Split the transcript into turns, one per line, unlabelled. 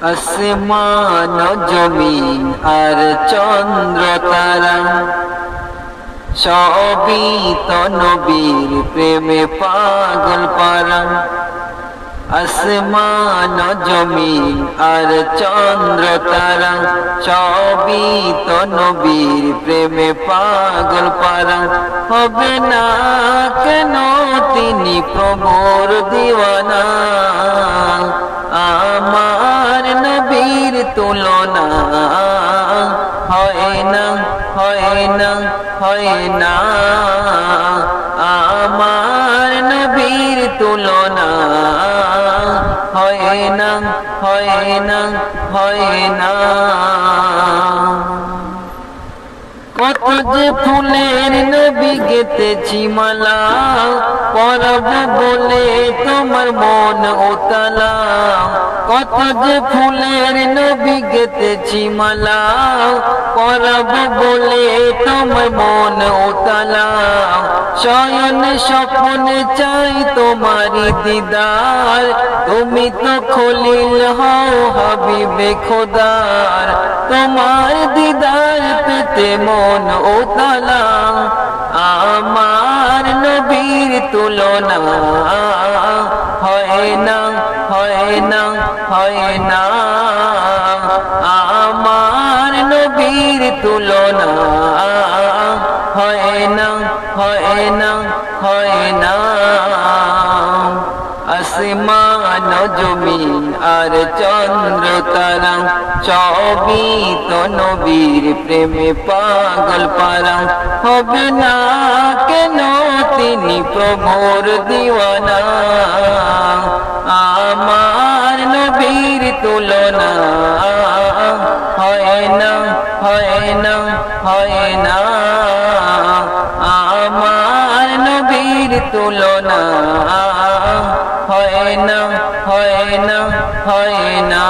আসমান জমিন আর চন্দ্র তারা সবই তো নবীর প্রেমে পাগল পারা। আসমান জমিন আর চন্দ্র তারা সবই তো নবীর প্রেমে পাগল পারা। হবে না কেন তিনি প্রভুর দিওয়ানা, আমার নবীর তুলনা হয় না, হয় না, হয় না। আমার নবীর তুলনা হয় না, হয় না, হয় না। কত যে ফুলের নবী গেতেছি মালা, পরব বলে তোমার মন উতলা। কত যে ফুলের নবী গেতেছি মালা, পরব বলে তোমার মন উতলা। শয়ন স্বপ্নে চাই তোমারি দিদার, তুমি তো খলিল হও হাবিবে খোদার। তোমার দিদার পেতে মন উতলা, আমার নবীর তুলনা হয় না, হয় না, হয় না। আমার নবীর তুলনা হয় না, হয় না, হয় না। আসমান জমিন আর চন্দ্র তারা সবই তো নবীর প্রেমে পাগল পারা। হবে না কেন তিনি প্রভুর দিওয়ানা, আমার নবীর তুলনা হয় না, হয় না, হয় না। আমার নবীর তুলনা হয় না, হয় না, হয় না।